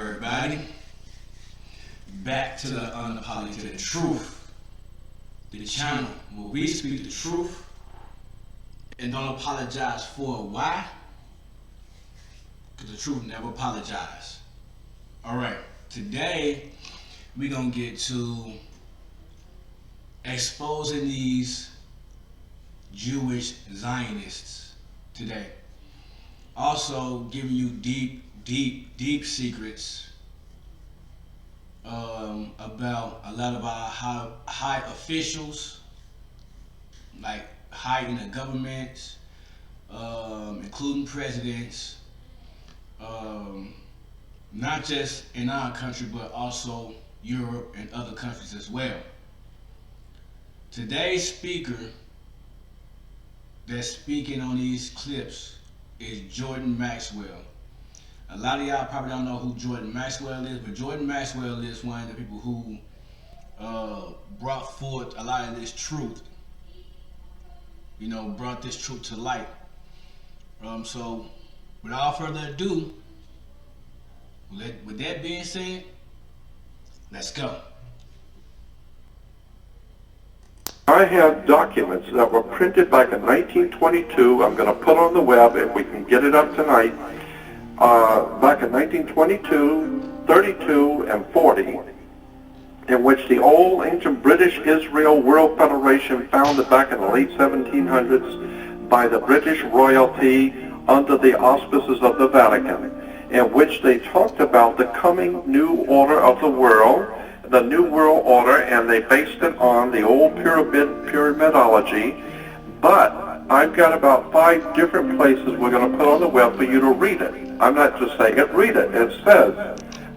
everybody? Back to the unapologetic truth, the channel where we speak the truth and don't apologize for it. Why? Because the truth never apologizes. Alright, today we're going to get to exposing these Jewish Zionists today. Also giving you deep secrets about a lot of our high officials, like high in the government, including presidents, not just in our country but also Europe and other countries as well. Today's speaker that's speaking on these clips is Jordan Maxwell. A lot of y'all probably don't know who Jordan Maxwell is, but Jordan Maxwell is one of the people who brought forth a lot of this truth. You know, brought this truth to light. So, without further ado, with that being said, let's go. I have documents that were printed back in 1922. I'm going to put on the web if we can get it up tonight. Back in 1922, 32, and 40, in which the old ancient British Israel World Federation, founded back in the late 1700s by the British royalty under the auspices of the Vatican, in which they talked about the coming new order of the world, the New World Order, and they based it on the old pyramidology. But I've got about 5 different places we're going to put on the web for you to read it. I'm not just saying it, read it. It says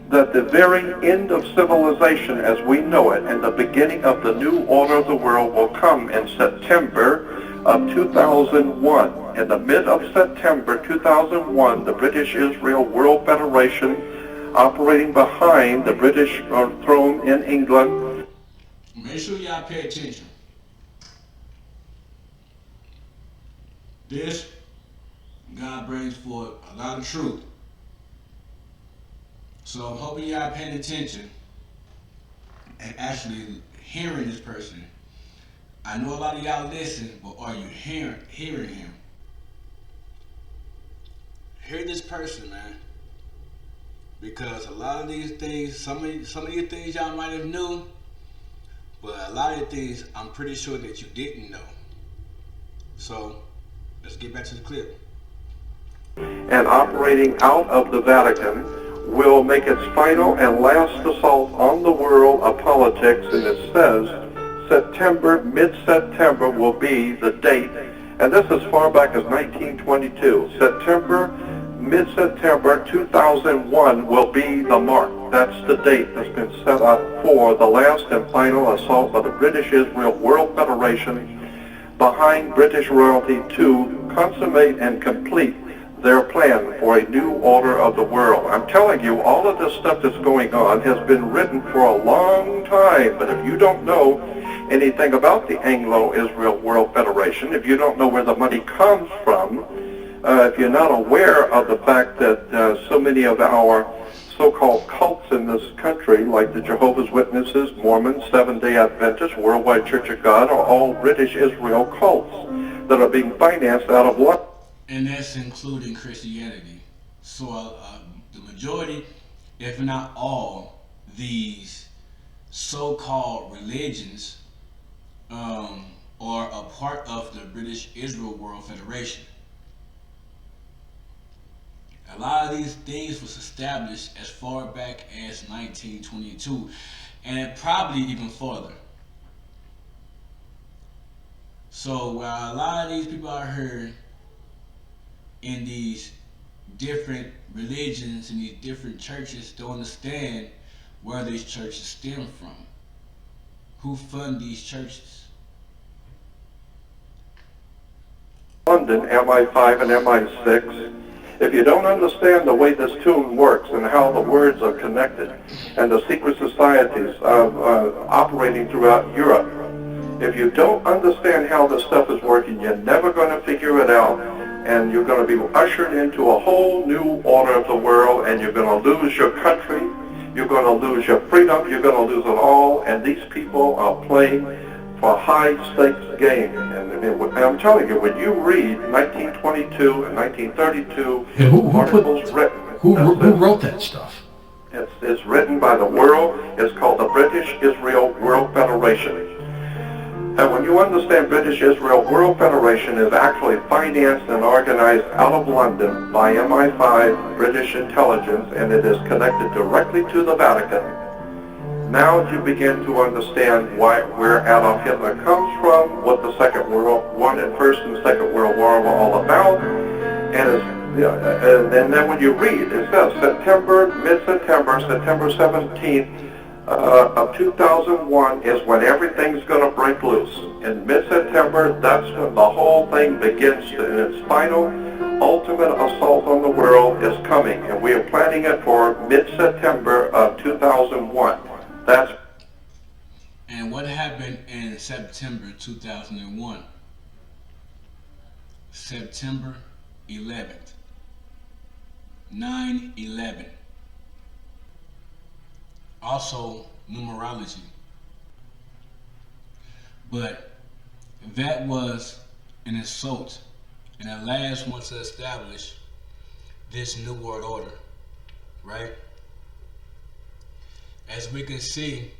that the very end of civilization as we know it and the beginning of the new order of the world will come in September of 2001. In the mid of September 2001, the British Israel World Federation, operating behind the British throne in England. Make sure y'all pay attention. This, God brings forth a lot of truth. So I'm hoping y'all paying attention and actually hearing this person. I know a lot of y'all listen, but are you hearing him? Hear this person, man. Because a lot of these things, some of these things y'all might have knew, but a lot of the things I'm pretty sure that you didn't know. So let's get back to the clip. And operating out of the Vatican will make its final and last assault on the world of politics, and it says September, mid-September will be the date, and this as far back as 1922. September, mid-September 2001 will be the mark. That's the date that's been set up for the last and final assault by the British Israel World Federation behind British royalty to consummate and complete their plan for a new order of the world. I'm telling you, all of this stuff that's going on has been written for a long time, but if you don't know anything about the Anglo-Israel World Federation, if you don't know where the money comes from, if you're not aware of the fact that so many of our so-called cults in this country, like the Jehovah's Witnesses, Mormons, Seventh-day Adventists, Worldwide Church of God, are all British Israel cults that are being financed out of London. And that's including Christianity. So the majority, if not all, these so-called religions are a part of the British Israel World Federation. A lot of these things was established as far back as 1922, and probably even further. So while a lot of these people out here in these different religions and these different churches don't understand where these churches stem from, who fund these churches. London, MI5 and MI6. If you don't understand the way this tune works and how the words are connected and the secret societies operating throughout Europe, if you don't understand how this stuff is working, you're never going to figure it out. and you're going to be ushered into a whole new order of the world, and you're going to lose your country, you're going to lose your freedom, you're going to lose it all, and these people are playing for high-stakes game. And I'm telling you, when you read 1922 and 1932 articles written... Who wrote that stuff? It's written by the world. It's called the British Israel World Federation. And when you understand British Israel World Federation is actually financed and organized out of London by MI5 British intelligence, and it is connected directly to the Vatican, now you begin to understand where Adolf Hitler comes from, what the First and Second World War were all about, and then when you read, it says mid-September, September 17th of 2001 is when everything's going to break loose. In mid-September, that's when the whole thing begins, and its final, ultimate assault on the world is coming, and we are planning it for mid-September of 2001. And what happened in September 2001? September 11th. 9/11. Also numerology. But that was an assault and the last one to establish this new world order, right? As we can see,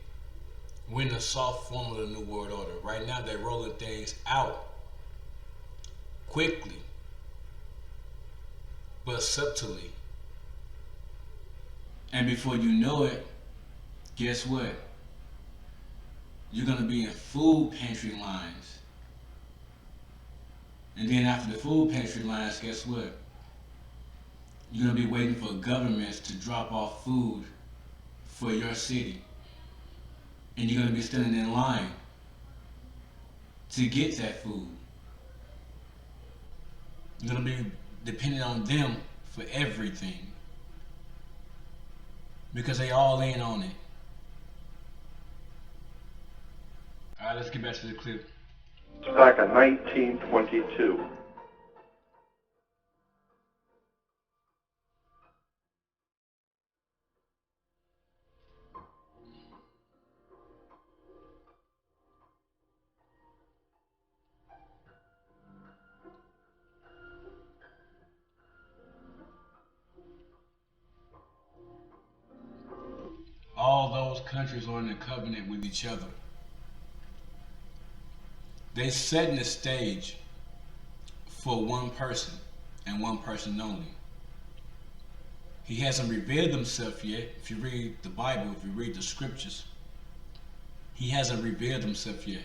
we're in the soft form of the new world order. Right now they're rolling things out quickly but subtly. And before you know it, guess what? You're gonna be in food pantry lines. And then after the food pantry lines, guess what? You're gonna be waiting for governments to drop off food for your city. And you're gonna be standing in line to get that food. You're gonna be dependent on them for everything, because they all in on it. All right, let's get back to the clip. Back in 1922. All those countries are in a covenant with each other. They setting the stage for one person and one person only. He hasn't revealed himself yet. If you read the Bible, if you read the scriptures, he hasn't revealed himself yet.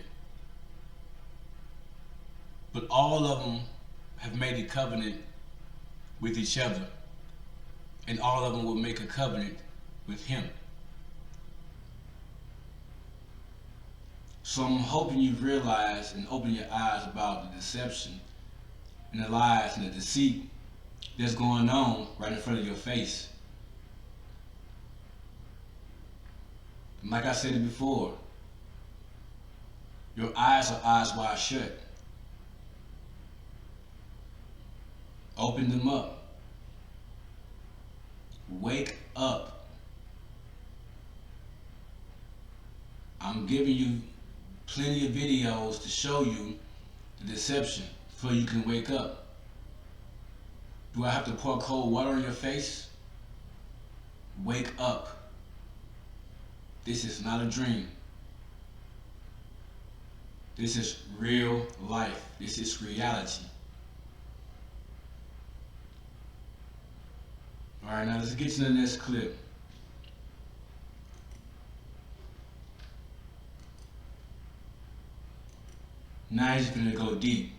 But all of them have made a covenant with each other, and all of them will make a covenant with him. So I'm hoping you've realized and opened your eyes about the deception and the lies and the deceit that's going on right in front of your face. And like I said it before, your eyes are eyes wide shut. Open them up. Wake up. I'm giving you plenty of videos to show you the deception so you can wake up. Do I have to pour cold water on your face? Wake up. This is not a dream. This is real life. This is reality. Alright, now let's get to the next clip. Now he's gonna go deep.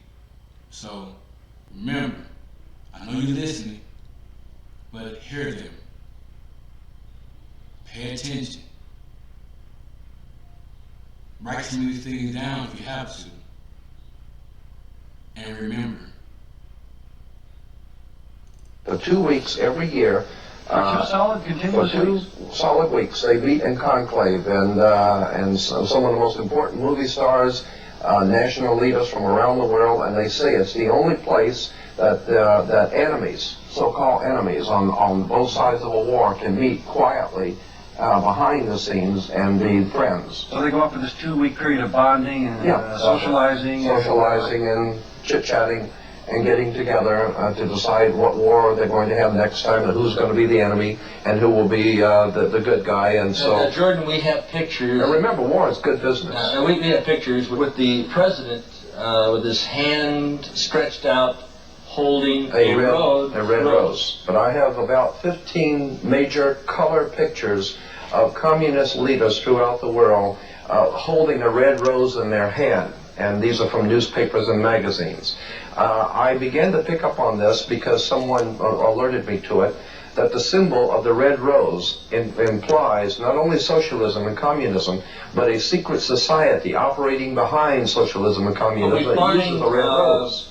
So remember, I know you're listening, but hear them. Pay attention. Write some of these things down if you have to. And remember. For 2 weeks every year, for 2 solid weeks, they meet in conclave, and some of the most important movie stars national leaders from around the world, and they say it's the only place that that enemies, so-called enemies on both sides of a war, can meet quietly behind the scenes and be friends. So they go up for this 2-week period of bonding and socializing. Socializing and chit-chatting and getting together to decide what war they're going to have next time and who's going to be the enemy and who will be the good guy. And so, Jordan, we have pictures. and remember, war is good business. We have pictures with the president with his hand stretched out, holding a red rose. But I have about 15 major color pictures of communist leaders throughout the world holding a red rose in their hand. And these are from newspapers and magazines. I began to pick up on this because someone alerted me to it, that the symbol of the red rose implies not only socialism and communism, but a secret society operating behind socialism and communism that uses the red rose.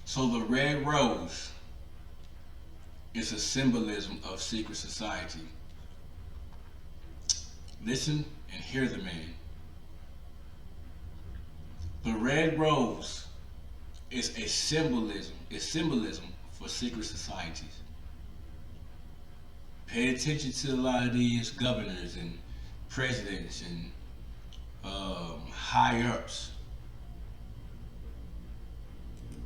So the red rose is a symbolism of secret society. Listen and hear the man. The red rose is a symbolism for secret societies. Pay attention to a lot of these governors and presidents and high-ups.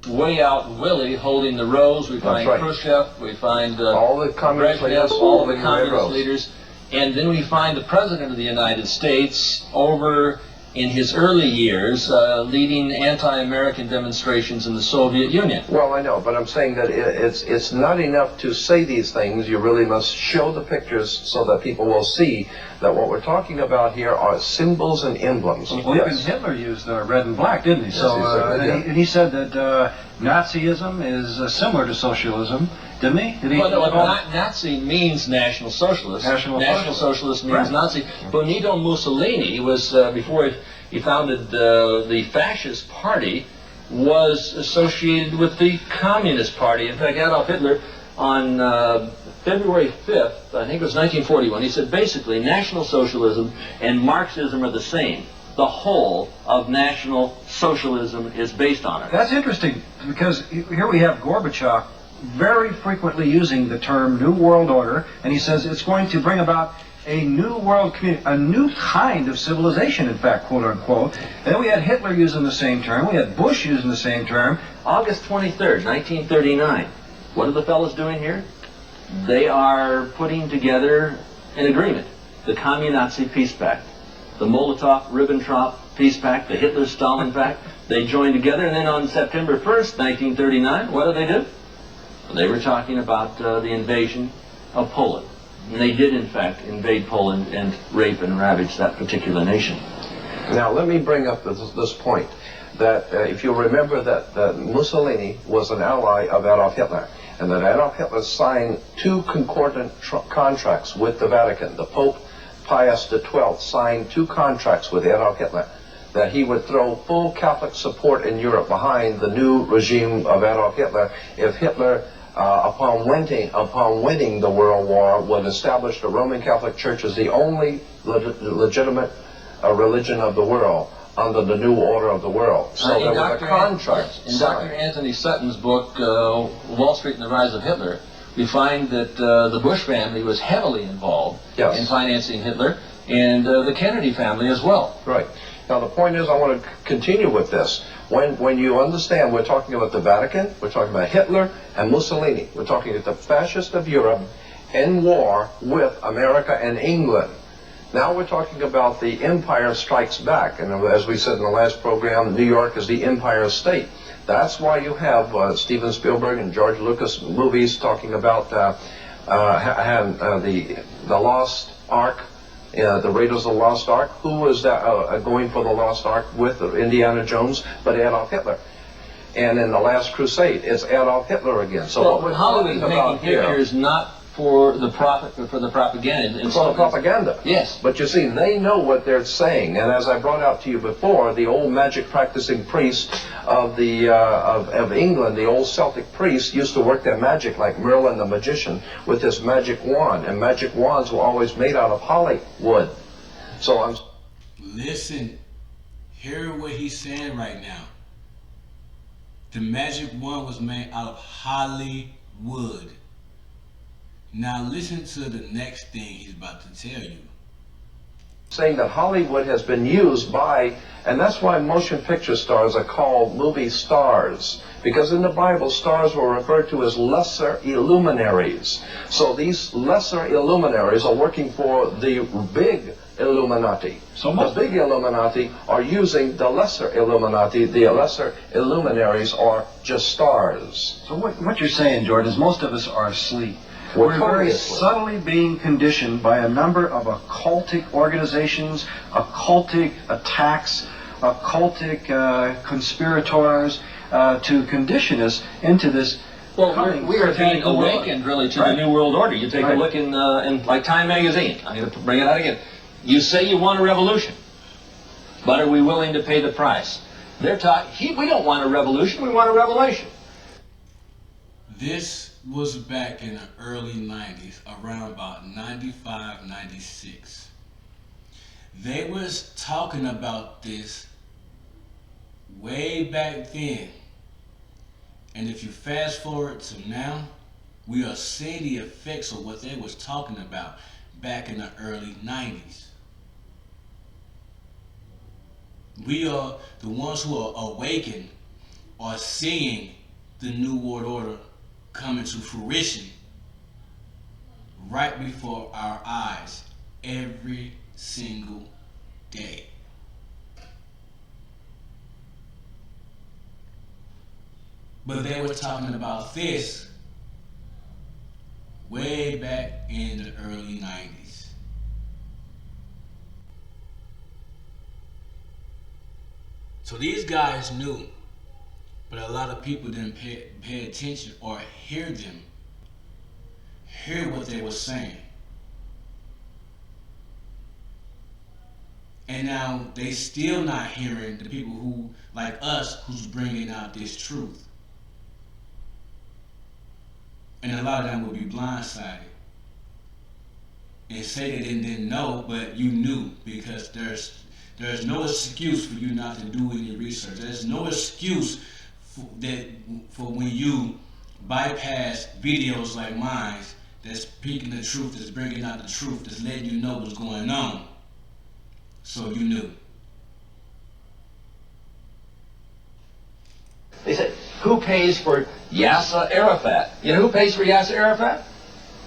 Way out Willie holding the rose. We find Khrushchev. We find all the communist leaders, all the communist leaders, and then we find the president of the United States over in his early years leading anti-American demonstrations in the Soviet Union. Well, I know, but I'm saying that it's not enough to say these things. You really must show the pictures so that people will see that what we're talking about here are symbols and emblems. Well, even Hitler used red and black, didn't he? So, and he said that Nazism is similar to socialism, didn't he? Nazi means National Socialist. National Socialist means Nazi. Benito Mussolini was, before he founded the Fascist Party, was associated with the Communist Party. In fact, Adolf Hitler, on February 5th, I think it was 1941, he said basically National Socialism and Marxism are the same. The whole of National Socialism is based on it. That's interesting, because here we have Gorbachev very frequently using the term New World Order, and he says it's going to bring about a new world community, a new kind of civilization, in fact, quote unquote. And then we had Hitler using the same term, we had Bush using the same term. August 23rd, 1939. What are the fellas doing here? They are putting together an agreement, the Commun-Nazi Peace Pact, the Molotov-Ribbentrop Peace Pact, the Hitler-Stalin Pact. They joined together, and then on September 1st, 1939, what do? They were talking about the invasion of Poland. And they did, in fact, invade Poland and rape and ravage that particular nation. Now, let me bring up this point, that if you remember that Mussolini was an ally of Adolf Hitler, and that Adolf Hitler signed 2 concordant contracts with the Vatican. The Pope Pius XII signed 2 contracts with Adolf Hitler, that he would throw full Catholic support in Europe behind the new regime of Adolf Hitler if Hitler, upon winning the World War, would establish the Roman Catholic Church as the only legitimate religion of the world under the new order of the world. So there was a contract. In Dr. Anthony Sutton's book, Wall Street and the Rise of Hitler, we find that the Bush family was heavily involved in financing Hitler, and the Kennedy family as well. Right. Now the point is, I want to continue with this. When you understand, we're talking about the Vatican, we're talking about Hitler and Mussolini. We're talking about the fascists of Europe in war with America and England. Now we're talking about the Empire Strikes Back, and as we said in the last program, New York is the Empire State. That's why you have Steven Spielberg and George Lucas movies talking about the Lost Ark, the Raiders of the Lost Ark. Who was going for the Lost Ark with Indiana Jones but Adolf Hitler? And in The Last Crusade, it's Adolf Hitler again. So what we're talking about here is not for the profit, but for the propaganda. For the propaganda. Yes. But you see, they know what they're saying, and as I brought out to you before, the old magic practicing priest of England, the old Celtic priest, used to work their magic like Merlin the magician with his magic wand, and magic wands were always made out of holly wood. So Listen, Hear what he's saying right now. The magic wand was made out of Hollywood. Now listen to the next thing he's about to tell you. Saying that Hollywood has been used by, and that's why motion picture stars are called movie stars, because in the Bible stars were referred to as lesser illuminaries. So these lesser illuminaries are working for the big Illuminati. So the big Illuminati are using the lesser Illuminati. The lesser illuminaries are just stars. So what you're saying, Jordan, is most of us are asleep. We're We're very asleep. subtly being conditioned by a number of occultic organizations, occultic attacks, occultic conspirators to condition us into this. Well, we are being awakened really to the New World Order. You take a look in like Time magazine. I'm going to bring it out again. You say you want a revolution, but are we willing to pay the price? They're talking. We don't want a revolution. We want a revelation. This was back in the early 90s, around about 95, 96. They was talking about this way back then. And if you fast forward to now, we are seeing the effects of what they was talking about back in the early 90s. We are the ones who are awakened, are seeing the New World Order coming to fruition right before our eyes every single day. But they were talking about this way back in the early 90s. So these guys knew, but a lot of people didn't pay attention or hear what they were saying. And now they still not hearing the people who, like us, who's bringing out this truth. And a lot of them will be blindsided and say they didn't know, but you knew, because there's no excuse for you not to do any research. There's no excuse for when you bypass videos like mine that's speaking the truth, that's bringing out the truth, that's letting you know what's going on. So you knew. They said, who pays for Yasser Arafat? You know who pays for Yasser Arafat?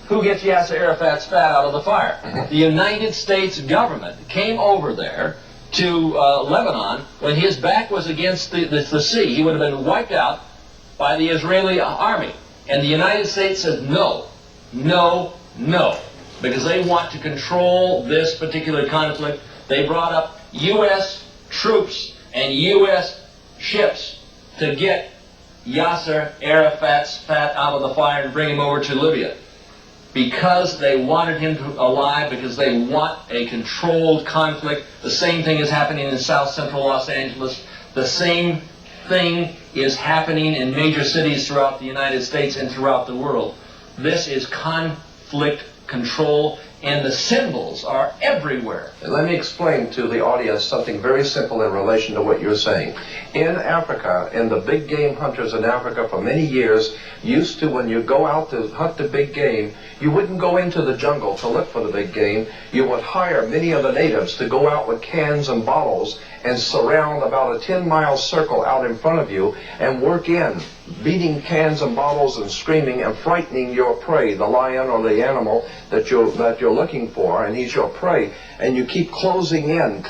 Who gets Yasser Arafat's fat out of the fire? The United States government came over there to Lebanon when his back was against the sea. He would have been wiped out by the Israeli army. And the United States said no, no, no, because they want to control this particular conflict. They brought up U.S. troops and U.S. ships to get Yasser Arafat's fat out of the fire and bring him over to Libya, because they wanted him alive, because they want a controlled conflict. The same thing is happening in South Central Los Angeles. The same thing is happening in major cities throughout the United States and throughout the world. This is conflict control, and the symbols are everywhere. Let me explain to the audience something very simple in relation to what you're saying. In Africa, and the big game hunters in Africa for many years used to, when you go out to hunt the big game, you wouldn't go into the jungle to look for the big game. You would hire many of the natives to go out with cans and bottles and surround about a 10-mile circle out in front of you and work in, beating cans and bottles and screaming and frightening your prey, the lion or the animal that you're looking for, and he's your prey. And you keep closing in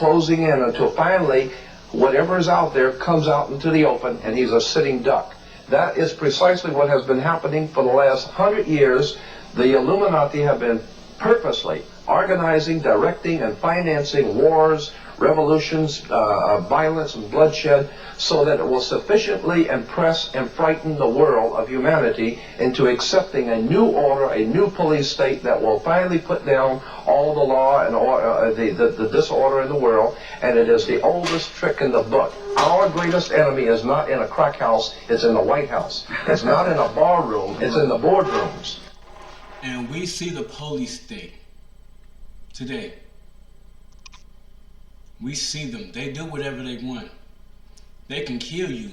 until finally whatever is out there comes out into the open and he's a sitting duck. That is precisely what has been happening for the last 100 years. The Illuminati have been purposely organizing, directing, and financing wars, revolutions, violence and bloodshed, so that it will sufficiently impress and frighten the world of humanity into accepting a new order, a new police state that will finally put down all the law and the disorder in the world. And it is the oldest trick in the book. Our greatest enemy is not in a crack house, it's in the White House. It's not in a bar room, it's in the boardrooms. And we see the police state today We see them. They do whatever they want. They can kill you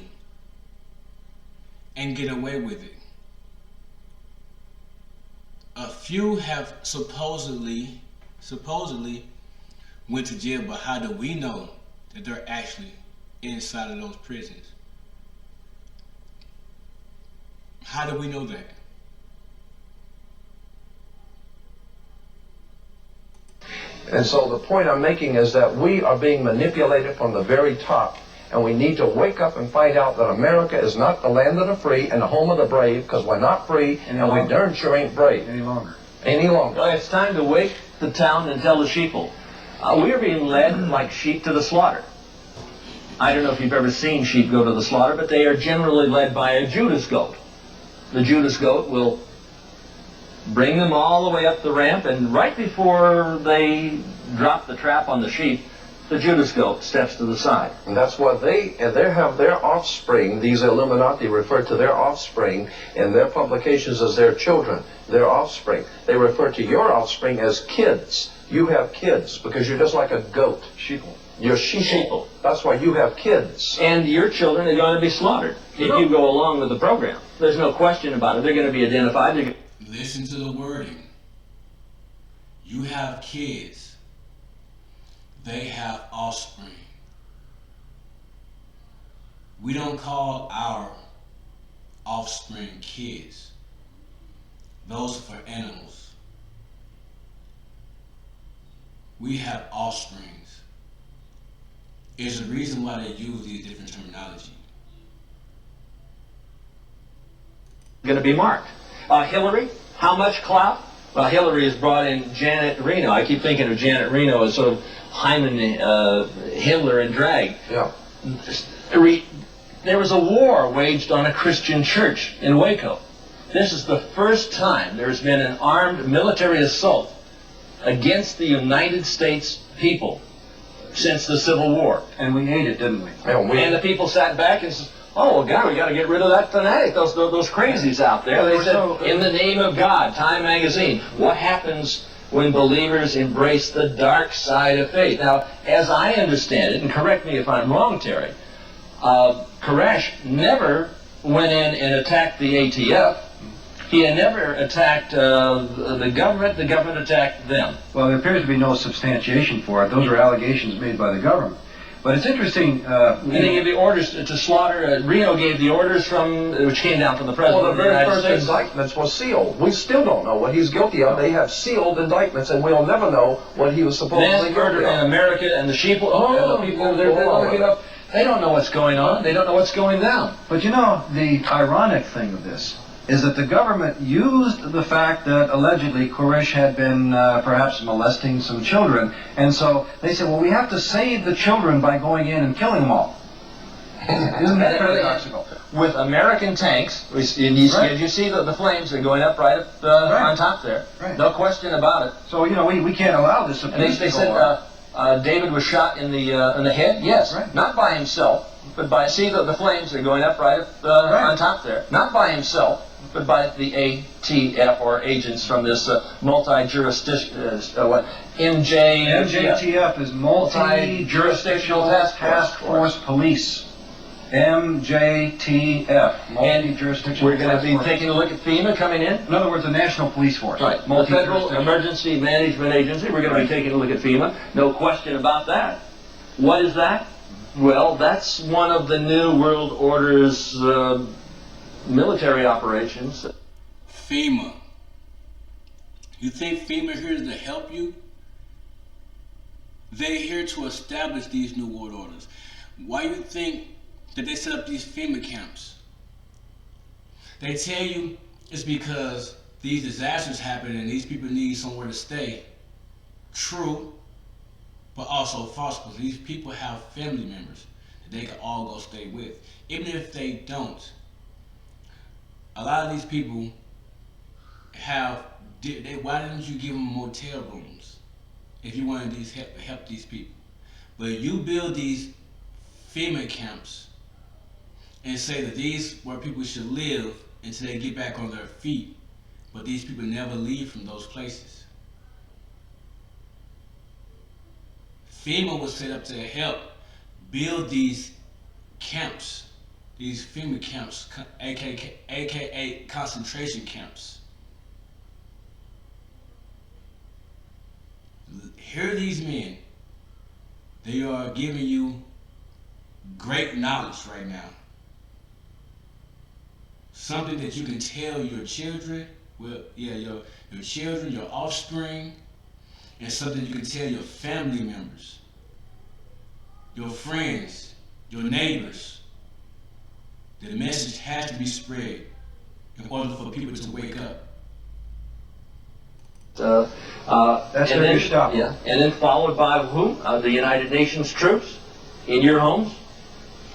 and get away with it. A few have supposedly went to jail, but how do we know that they're actually inside of those prisons? How do we know that? And so the point I'm making is that we are being manipulated from the very top, and we need to wake up and find out that America is not the land of the free and the home of the brave, because we're not free, and we darn sure ain't brave. Any longer. Well, it's time to wake the town and tell the sheeple. We are being led like sheep to the slaughter. I don't know if you've ever seen sheep go to the slaughter, but they are generally led by a Judas goat. The Judas goat will bring them all the way up the ramp, and right before they drop the trap on the sheep, the Judas goat steps to the side. And that's what they have their offspring. These Illuminati refer to their offspring in their publications as their children, their offspring. They refer to your offspring as kids. You have kids because you're just like a goat. Sheeple. You're sheeple. That's why you have kids. And your children are going to be slaughtered if you go along with the program. There's no question about it. They're going to be identified. Listen to the wording. You have kids. They have offspring. We don't call our offspring kids. Those are for animals. We have offsprings. There's a reason why they use these different terminology. Going to be marked. Hillary, how much clout? Well, Hillary has brought in Janet Reno. I keep thinking of Janet Reno as sort of Hyman Hitler in drag. Yeah. There was a war waged on a Christian church in Waco. This is the first time there's been an armed military assault against the United States people since the Civil War. And we ate it, didn't we? And the people sat back and said, oh, well, God, we got to get rid of that fanatic, those crazies out there. They said, in the name of God, Time Magazine, what happens when believers embrace the dark side of faith? Now, as I understand it, and correct me if I'm wrong, Terry, Koresh never went in and attacked the ATF. He had never attacked the government attacked them. Well, there appears to be no substantiation for it. Those are allegations made by the government. But it's interesting. And they gave the orders to slaughter. Reno gave the orders which came down from the president Well, of the the very United first States. indictments was sealed. We still don't know what he's guilty of. They have sealed indictments, and we'll never know what he was supposedly Mass murder guilty in of. America, and the sheep. Oh, And the people they're go looking up. They don't know what's going on. They don't know what's going down. But you know, the ironic thing of this is that the government used the fact that allegedly Koresh had been perhaps molesting some children, and so they said, well, we have to save the children by going in and killing them all. Isn't that paradoxical? With American tanks, you see the flames are going up right up on top there. Right. No question about it. So, you know, we can't allow this And abuse they to go said on. David was shot in the head. Yes, Right. not by himself, but by the flames are going up right up on top there. Not by himself, but by the ATF or agents from this multi-jurisdiction MJTF is Multi-Jurisdictional Task Force Police. MJTF, Multi-Jurisdictional We're going to Task be Force. taking a look at FEMA coming in. In other words, a national police force. Right. The Federal Emergency Management Agency. We're going to be taking a look at FEMA. No question about that. What is that? Well, that's one of the New World Order's military operations. FEMA. You think FEMA here to help you? They're here to establish these New World Orders. Why you think that they set up these FEMA camps? They tell you it's because these disasters happen and these people need somewhere to stay. True, but also false, because these people have family members that they can all go stay with. Even if they don't, a lot of these people have, why didn't you give them motel rooms if you wanted these help these people? But you build these FEMA camps and say that these where people should live until they get back on their feet, but these people never leave from those places. FEMA was set up to help build these camps, these FEMA camps, aka concentration camps. Here are these men. They are giving you great knowledge right now. Something that you can tell your children, your children, your offspring, and something you can tell your family members, your friends, your neighbors. The message has to be spread in order for people to wake up. That's and where then, you stop. Yeah, and then followed by who? The United Nations troops in your homes.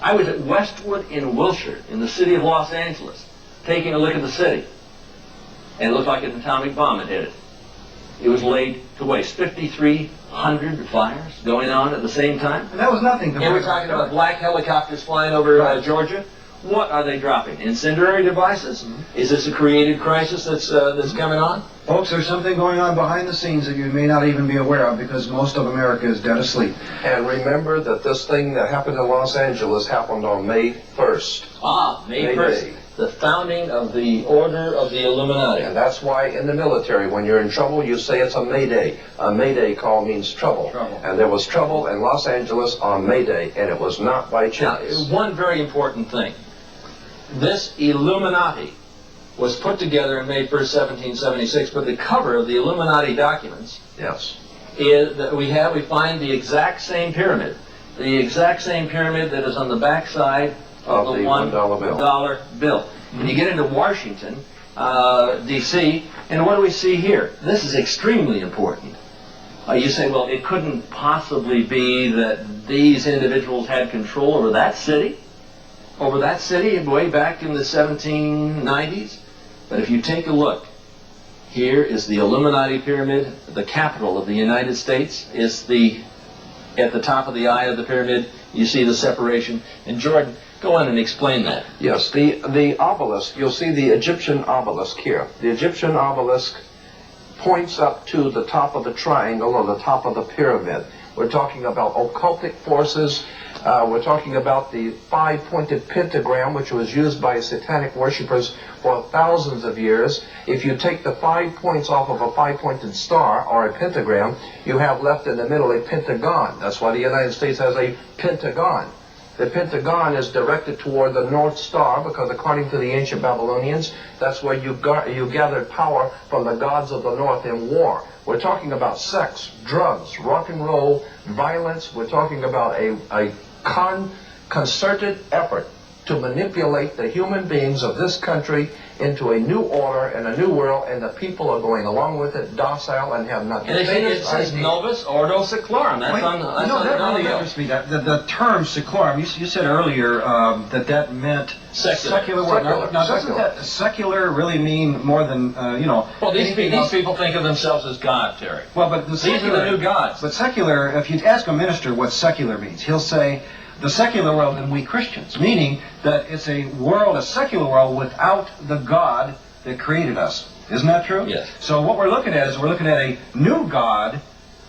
I was at Westwood in Wilshire, in the city of Los Angeles, taking a look at the city, and it looked like an atomic bomb had hit it. It was laid to waste. 5,300 fires going on at the same time. And that was nothing. And we're talking about black helicopters flying over Georgia. What are they dropping? Incendiary devices? Mm-hmm. Is this a created crisis that's coming on? Folks, there's something going on behind the scenes that you may not even be aware of because most of America is dead asleep. And remember that this thing that happened in Los Angeles happened on May 1st. May 1st. Day. The founding of the Order of the Illuminati. And that's why in the military, when you're in trouble, you say it's a Mayday. A Mayday call means trouble. And there was trouble in Los Angeles on Mayday, and it was not by chance. Now, one very important thing. This Illuminati was put together on May 1st, 1776, but the cover of the Illuminati documents Yes. is that we find the exact same pyramid. The exact same pyramid that is on the back side of the $1 bill. Mm-hmm. And you get into Washington, D.C., and what do we see here? This is extremely important. You say, well, it couldn't possibly be that these individuals had control over that city? Way back in the 1790s? But if you take a look, here is the Illuminati pyramid. The capital of the United States is at the top of the eye of the pyramid. You see the separation. And Jordan, go on and explain that. Yes, the obelisk, you'll see the Egyptian obelisk here. The Egyptian obelisk points up to the top of the triangle or the top of the pyramid. We're talking about occultic forces. We're talking about the five-pointed pentagram, which was used by satanic worshippers for thousands of years. If you take the 5 points off of a five-pointed star or a pentagram, you have left in the middle a pentagon. That's why the United States has a pentagon. The pentagon is directed toward the North Star because according to the ancient Babylonians, that's where you gathered power from the gods of the North in war. We're talking about sex, drugs, rock and roll, violence. We're talking about a concerted effort to manipulate the human beings of this country into a new order and a new world, and the people are going along with it docile and have nothing. And it says Novus Ordo Seclorum. That's on the that really interests me. The term seclorum, you said earlier that meant secular world. Now, doesn't that secular really mean more than, Well, these people think of themselves as God, Terry. Well, but these are the new gods. But secular, if you ask a minister what secular means, he'll say, the secular world and we Christians, meaning that it's a world, a secular world without the God that created us. Isn't that true? Yes. So what we're looking at is we're looking at a new God,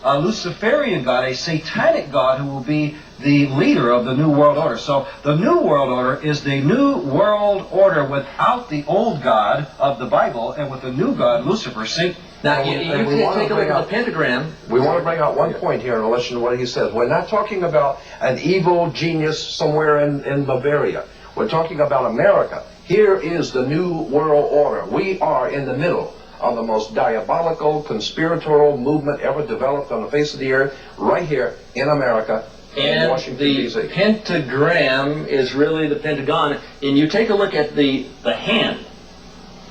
a Luciferian God, a satanic God who will be the leader of the New World Order. So the New World Order is the New World Order without the old God of the Bible and with the new God, Lucifer, Satan. Now, you can take a look at the pentagram. We want to bring out one point here in relation to what he says. We're not talking about an evil genius somewhere in Bavaria. We're talking about America. Here is the New World Order. We are in the middle of the most diabolical, conspiratorial movement ever developed on the face of the earth, right here in America, in Washington, D.C. And the pentagram is really the Pentagon. And you take a look at the hand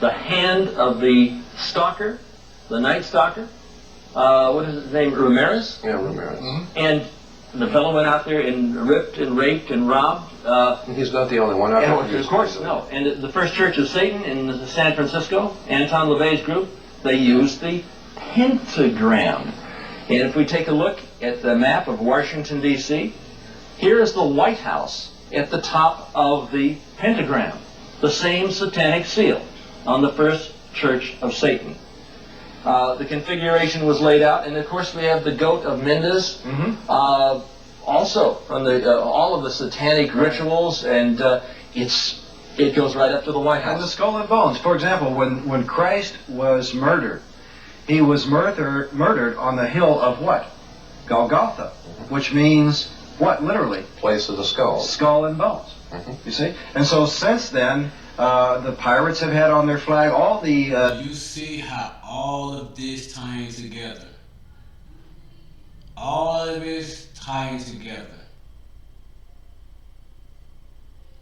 of the stalker, the Night Stalker, what is his name, Ramirez? Yeah, Ramirez. Mm-hmm. And the fellow went out there and ripped and raped and robbed. He's not the only one out there. Of course, no. And the First Church of Satan in San Francisco, Anton LaVey's group, they used the pentagram. And if we take a look at the map of Washington, D.C., here is the White House at the top of the pentagram, the same satanic seal on the First Church of Satan. The configuration was laid out, and of course we have the goat of Mendes. Also from the all of the satanic rituals, and it goes right up to the White House. And the skull and bones. For example, when Christ was murdered, he was murdered on the hill of what? Golgotha, which means what, literally? Place of the skull. Skull and bones. You see? And so since then, the pirates have had on their flag all the... You see how all of this ties together. All of this ties together.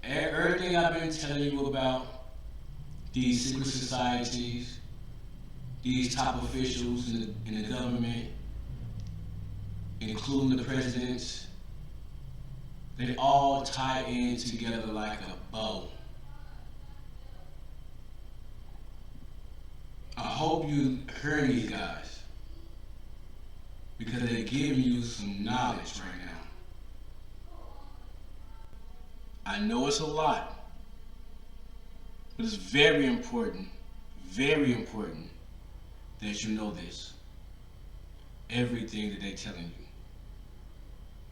Everything I've been telling you about these secret societies, these top officials in the government, including the presidents, they all tie in together like a bow. I hope you heard these guys, because they're giving you some knowledge right now. I know it's a lot, but it's very important that you know this. Everything that they're telling you.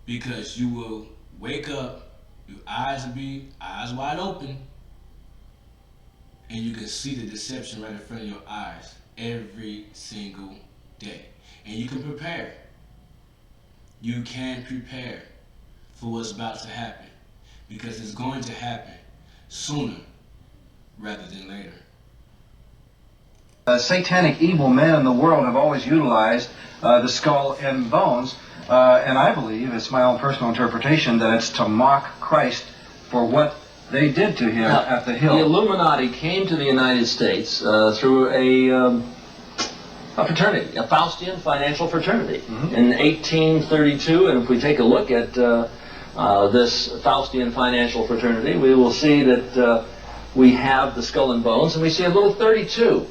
Because you will wake up, your eyes will be eyes wide open, and you can see the deception right in front of your eyes every single day. And you can prepare. You can prepare for what's about to happen, because it's going to happen sooner rather than later. Satanic evil men in the world have always utilized the skull and bones, and I believe, it's my own personal interpretation, that it's to mock Christ for what they did to him at the hill. The Illuminati came to the United States through a fraternity, a Faustian financial fraternity, in 1832. And if we take a look at this Faustian financial fraternity, we will see that we have the skull and bones, and we see a little 32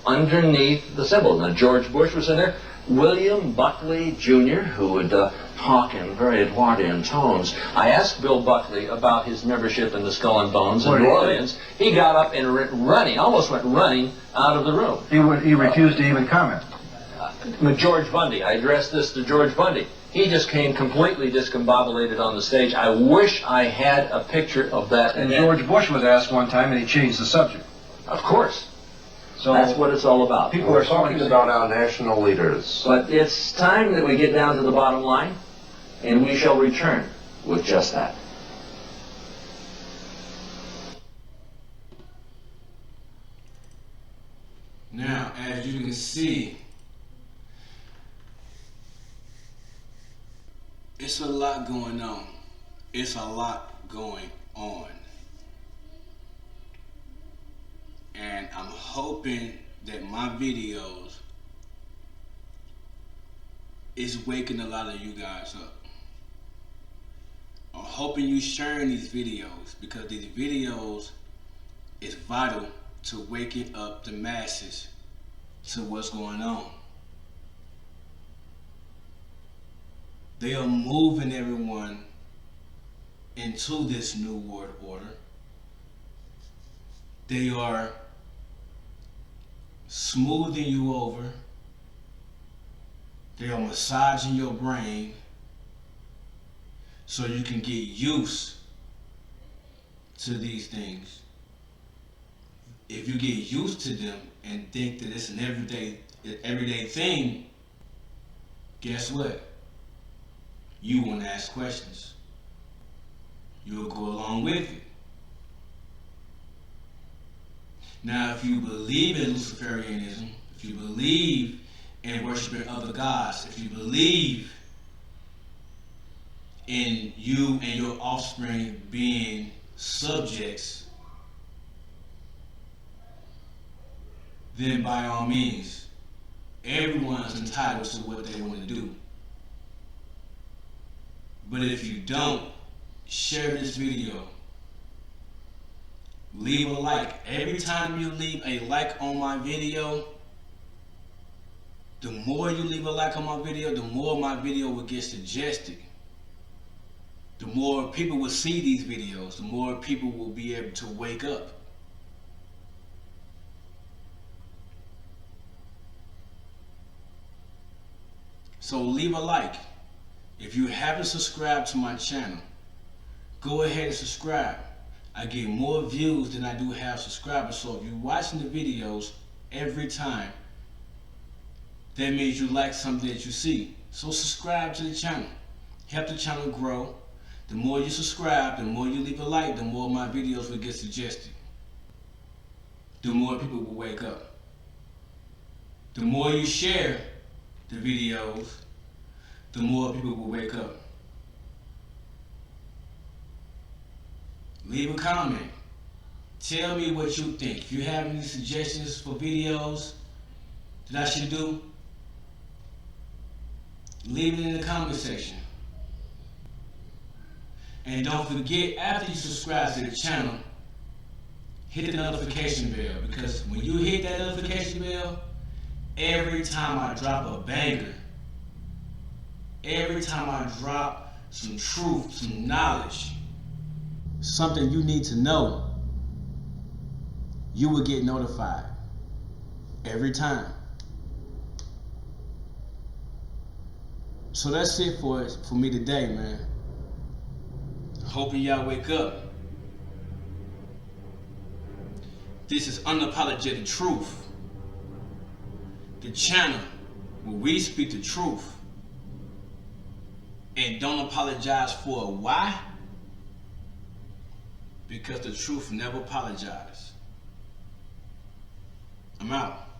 underneath the symbol. Now, George Bush was in there. William Buckley Jr., who would talk in very Edwardian tones. I asked Bill Buckley about his membership in the Skull and Bones in New Orleans. He got up and almost went running out of the room. He refused to even comment. George Bundy, I addressed this to George Bundy. He just came completely discombobulated on the stage. I wish I had a picture of that. And George Bush was asked one time, and he changed the subject. Of course. So that's what it's all about. People are talking about our national leaders. But it's time that we get down to the bottom line, and we shall return with just that. Now, as you can see, it's a lot going on. It's a lot going on. And I'm hoping that my videos is waking a lot of you guys up. I'm hoping you sharing these videos, because these videos is vital to waking up the masses to what's going on. They are moving everyone into this new world order. They are smoothing you over. They are massaging your brain so you can get used to these things. If you get used to them and think that it's an everyday thing, guess what? You won't ask questions. You'll go along with it. Now, if you believe in Luciferianism, if you believe in worshiping other gods, if you believe in you and your offspring being subjects, then by all means, everyone's entitled to what they want to do. But if you don't, share this video. Leave a like. Every time you leave a like on my video, the more you leave a like on my video, the more my video will get suggested. The more people will see these videos, the more people will be able to wake up. So leave a like. If you haven't subscribed to my channel, go ahead and subscribe. I get more views than I do have subscribers. So if you're watching the videos every time, that means you like something that you see. So subscribe to the channel. Help the channel grow. The more you subscribe, the more you leave a like, the more my videos will get suggested. The more people will wake up. The more you share the videos, the more people will wake up. Leave a comment. Tell me what you think. If you have any suggestions for videos that I should do, leave it in the comment section. And don't forget, after you subscribe to the channel, hit the notification bell, because when you hit that notification bell, every time I drop a banger, every time I drop some truth, some knowledge, something you need to know, you will get notified every time. So that's it for me today, man. Hoping y'all wake up. This is Unapologetic Truth, the channel where we speak the truth and don't apologize for it. Why? Because the truth never apologizes. I'm out.